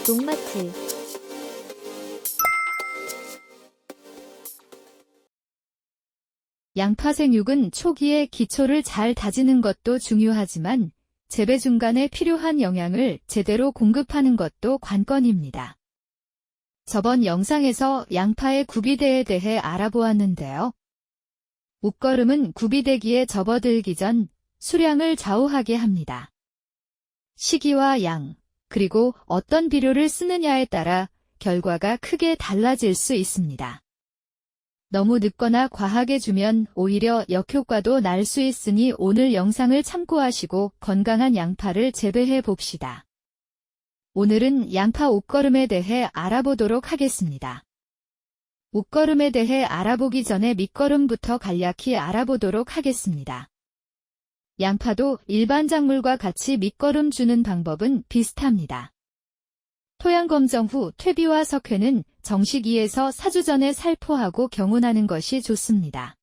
농마트. 양파 생육은 초기에 기초를 잘 다지는 것도 중요하지만 재배 중간에 필요한 영양을 제대로 공급하는 것도 관건입니다. 저번 영상에서 양파의 구비대에 대해 알아보았는데요. 옷걸음은 구비되기에 접어들기 전 수량을 좌우하게 합니다. 시기와 양, 그리고 어떤 비료를 쓰느냐에 따라 결과가 크게 달라질 수 있습니다. 너무 늦거나 과하게 주면 오히려 역효과도 날 수 있으니 오늘 영상을 참고하시고 건강한 양파를 재배해 봅시다. 오늘은 양파 옷걸음에 대해 알아보도록 하겠습니다. 옷걸음에 대해 알아보기 전에 밑거름부터 간략히 알아보도록 하겠습니다. 양파도 일반 작물과 같이 밑거름 주는 방법은 비슷합니다. 토양 검정 후 퇴비와 석회는 정식이에서 4주 전에 살포하고 경운하는 것이 좋습니다.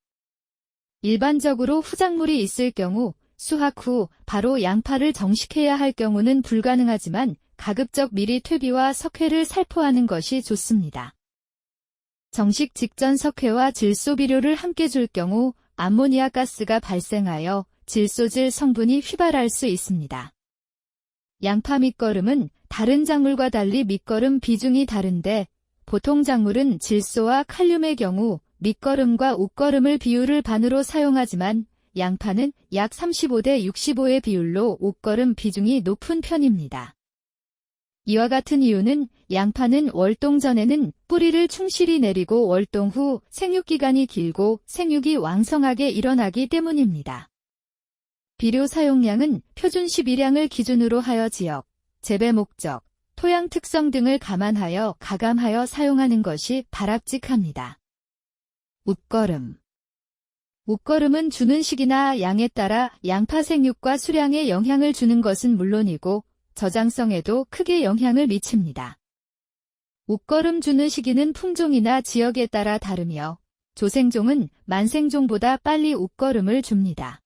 일반적으로 후작물이 있을 경우 수확 후 바로 양파를 정식해야 할 경우는 불가능하지만 가급적 미리 퇴비와 석회를 살포하는 것이 좋습니다. 정식 직전 석회와 질소 비료를 함께 줄 경우 암모니아 가스가 발생하여 질소질 성분이 휘발할 수 있습니다. 양파 밑거름은 다른 작물과 달리 밑거름 비중이 다른데 보통 작물은 질소와 칼륨의 경우 밑거름과 옷걸음을 비율을 반으로 사용하지만 양파는 약 35대 65의 비율로 옷걸음 비중이 높은 편입니다. 이와 같은 이유는 양파는 월동 전에는 뿌리를 충실히 내리고 월동 후 생육기간이 길고 생육이 왕성하게 일어나기 때문입니다. 비료 사용량은 표준 12량을 기준으로 하여 지역, 재배 목적, 토양 특성 등을 감안하여 가감하여 사용하는 것이 바람직합니다. 옷걸음. 옷걸음은 주는 시기나 양에 따라 양파 생육과 수량에 영향을 주는 것은 물론이고 저장성에도 크게 영향을 미칩니다. 옷걸음 주는 시기는 품종이나 지역에 따라 다르며 조생종은 만생종보다 빨리 옷걸음을 줍니다.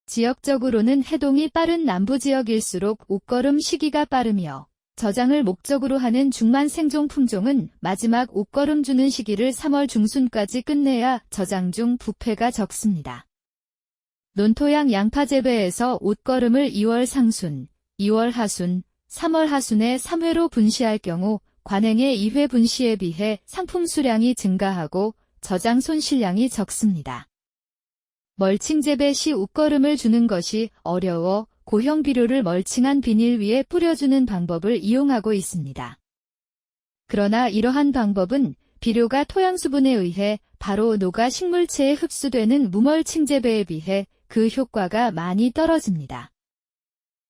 지역적으로는 해동이 빠른 남부지역일수록 옷걸음 시기가 빠르며 저장을 목적으로 하는 중만생종 품종은 마지막 옷걸음 주는 시기를 3월 중순까지 끝내야 저장 중 부패가 적습니다. 논토양 양파 재배에서 옷걸음을 2월 상순, 2월 하순, 3월 하순에 3회로 분시할 경우 관행의 2회 분시에 비해 상품 수량이 증가하고 저장 손실량이 적습니다. 멀칭 재배 시 옷걸음을 주는 것이 어려워 고형 비료를 멀칭한 비닐 위에 뿌려주는 방법을 이용하고 있습니다. 그러나 이러한 방법은 비료가 토양 수분에 의해 바로 녹아 식물체에 흡수되는 무멀칭 재배에 비해 그 효과가 많이 떨어집니다.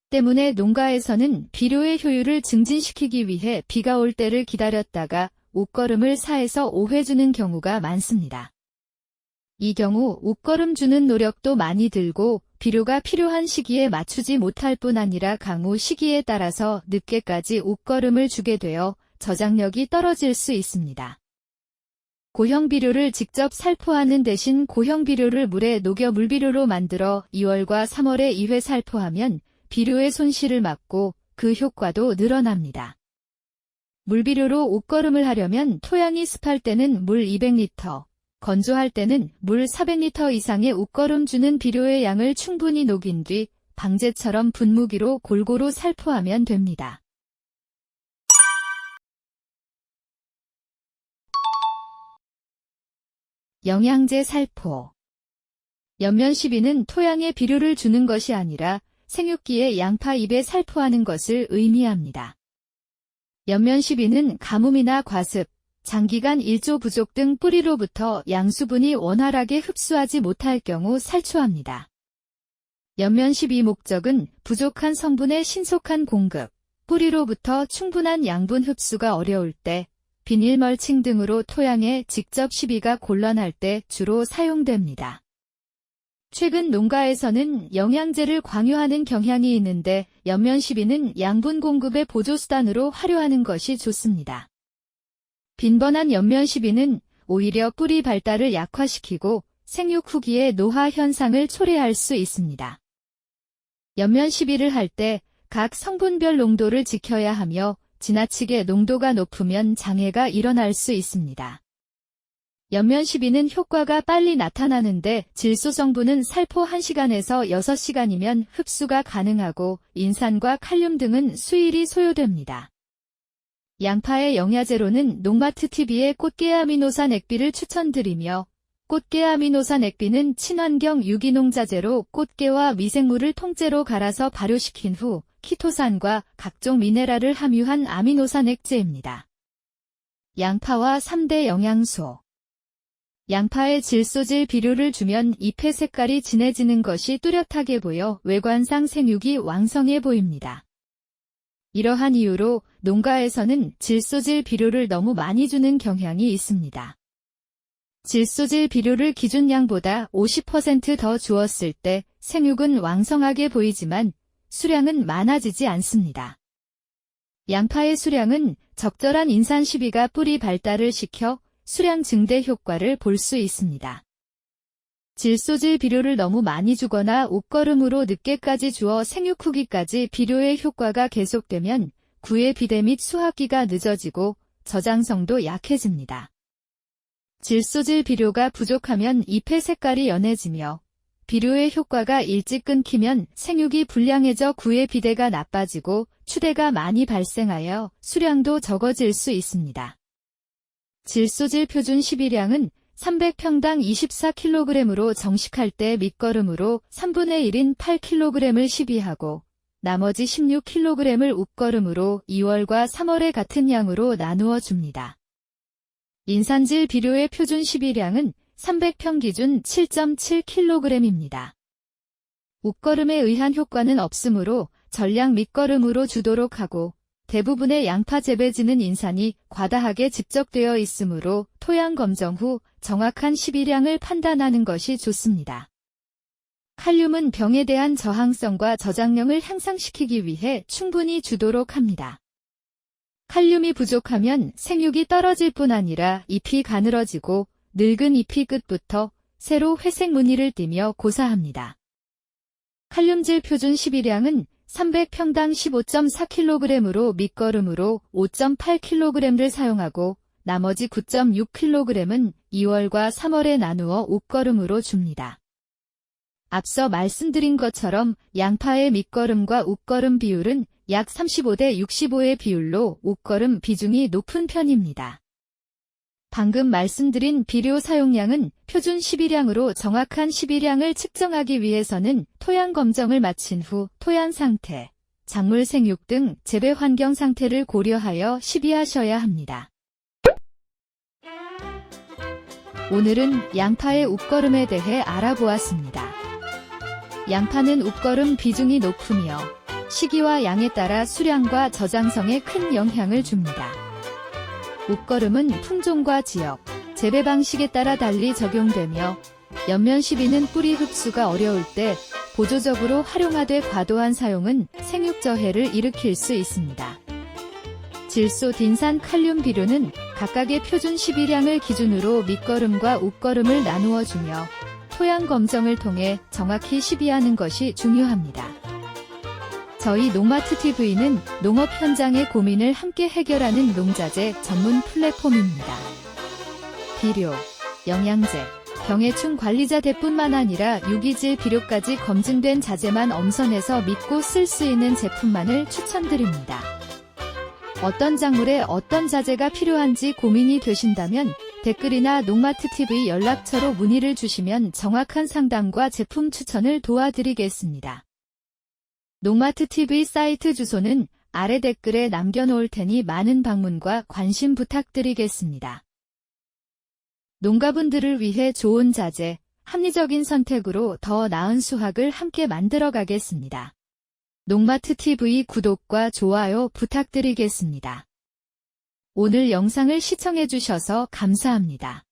때문에 농가에서는 비료의 효율을 증진시키기 위해 비가 올 때를 기다렸다가 옷걸음을 4에서 5회 주는 경우가 많습니다. 이 경우 옷걸음 주는 노력도 많이 들고 비료가 필요한 시기에 맞추지 못할 뿐 아니라 강우 시기에 따라서 늦게까지 옷걸음을 주게 되어 저장력이 떨어질 수 있습니다. 고형 비료를 직접 살포하는 대신 고형 비료를 물에 녹여 물비료로 만들어 2월과 3월에 2회 살포하면 비료의 손실을 막고 그 효과도 늘어납니다. 물비료로 옷걸음을 하려면 토양이 습할 때는 물 200리터, 건조할 때는 물 400리터 이상의 옷걸음 주는 비료의 양을 충분히 녹인 뒤 방제처럼 분무기로 골고루 살포하면 됩니다. 영양제 살포. 연면 시비는 토양에 비료를 주는 것이 아니라 생육기에 양파 잎에 살포하는 것을 의미합니다. 연면 시비는 가뭄이나 과습, 장기간 일조 부족 등 뿌리로부터 양수분이 원활하게 흡수하지 못할 경우 살초합니다. 연면 시비 목적은 부족한 성분의 신속한 공급, 뿌리로부터 충분한 양분 흡수가 어려울 때, 비닐 멀칭 등으로 토양에 직접 시비가 곤란할 때 주로 사용됩니다. 최근 농가에서는 영양제를 강요하는 경향이 있는데 연면 시비는 양분 공급의 보조수단으로 활용하는 것이 좋습니다. 빈번한 연면 시비는 오히려 뿌리 발달을 약화시키고 생육 후기에 노화 현상을 초래할 수 있습니다. 연면 시비를 할 때 각 성분별 농도를 지켜야 하며 지나치게 농도가 높으면 장애가 일어날 수 있습니다. 연면12는 효과가 빨리 나타나는데 질소 성분은 살포 1시간에서 6시간이면 흡수가 가능하고 인산과 칼륨 등은 수일이 소요됩니다. 양파의 영야제로는 농마트TV의 꽃게 아미노산 액비를 추천드리며 꽃게 아미노산 액비는 친환경 유기농 자재로 꽃게와 미생물을 통째로 갈아서 발효시킨 후 키토산과 각종 미네랄을 함유한 아미노산 액제입니다. 양파와 3대 영양소. 양파에 질소질 비료를 주면 잎의 색깔이 진해지는 것이 뚜렷하게 보여 외관상 생육이 왕성해 보입니다. 이러한 이유로 농가에서는 질소질 비료를 너무 많이 주는 경향이 있습니다. 질소질 비료를 기준량보다 50% 더 주었을 때 생육은 왕성하게 보이지만 수량은 많아지지 않습니다. 양파의 수량은 적절한 인산 시비가 뿌리 발달을 시켜 수량 증대 효과를 볼 수 있습니다. 질소질 비료를 너무 많이 주거나 옷걸음으로 늦게까지 주어 생육 후기까지 비료의 효과가 계속되면 구의 비대 및 수확기가 늦어지고 저장성도 약해집니다. 질소질 비료가 부족하면 잎의 색깔이 연해지며 비료의 효과가 일찍 끊기면 생육이 불량해져 구의 비대가 나빠지고 추대가 많이 발생하여 수량도 적어질 수 있습니다. 질소질 표준 시비량은 300평당 24kg으로 정식할 때 밑거름으로 3분의 1인 8kg을 시비하고 나머지 16kg을 웃거름으로 2월과 3월에 같은 양으로 나누어 줍니다. 인산질 비료의 표준 시비량은 300평 기준 7.7kg입니다. 웃거름에 의한 효과는 없으므로 전량 밑거름으로 주도록 하고 대부분의 양파 재배지는 인산이 과다하게 집적되어 있으므로 토양 검정 후 정확한 시비량을 판단하는 것이 좋습니다. 칼륨은 병에 대한 저항성과 저장력을 향상시키기 위해 충분히 주도록 합니다. 칼륨이 부족하면 생육이 떨어질 뿐 아니라 잎이 가늘어지고 늙은 잎이 끝부터 새로 회색 무늬를 띠며 고사합니다. 칼륨질 표준 시비량은 300평당 15.4kg으로 밑거름으로 5.8kg를 사용하고 나머지 9.6kg은 2월과 3월에 나누어 웃거름으로 줍니다. 앞서 말씀드린 것처럼 양파의 밑거름과 웃거름 비율은 약 35대 65의 비율로 웃거름 비중이 높은 편입니다. 방금 말씀드린 비료 사용량은 표준 시비량으로 정확한 시비량을 측정하기 위해서는 토양 검정을 마친 후 토양 상태, 작물 생육 등 재배 환경 상태를 고려하여 시비하셔야 합니다. 오늘은 양파의 웃거름에 대해 알아보았습니다. 양파는 웃거름 비중이 높으며 시기와 양에 따라 수량과 저장성에 큰 영향을 줍니다. 웃거름은 품종과 지역, 재배 방식에 따라 달리 적용되며 연면 시비는 뿌리 흡수가 어려울 때 보조적으로 활용하되 과도한 사용은 생육 저해를 일으킬 수 있습니다. 질소, 딘산, 칼륨 비료는 각각의 표준 시비량을 기준으로 밑거름과 웃거름을 나누어 주며 토양 검정을 통해 정확히 시비하는 것이 중요합니다. 저희 농마트TV는 농업 현장의 고민을 함께 해결하는 농자재 전문 플랫폼입니다. 비료, 영양제, 병해충 관리자 대뿐만 아니라 유기질 비료까지 검증된 자재만 엄선해서 믿고 쓸 수 있는 제품만을 추천드립니다. 어떤 작물에 어떤 자재가 필요한지 고민이 되신다면 댓글이나 농마트TV 연락처로 문의를 주시면 정확한 상담과 제품 추천을 도와드리겠습니다. 농마트TV 사이트 주소는 아래 댓글에 남겨놓을 테니 많은 방문과 관심 부탁드리겠습니다. 농가분들을 위해 좋은 자재, 합리적인 선택으로 더 나은 수확을 함께 만들어 가겠습니다. 농마트TV 구독과 좋아요 부탁드리겠습니다. 오늘 영상을 시청해주셔서 감사합니다.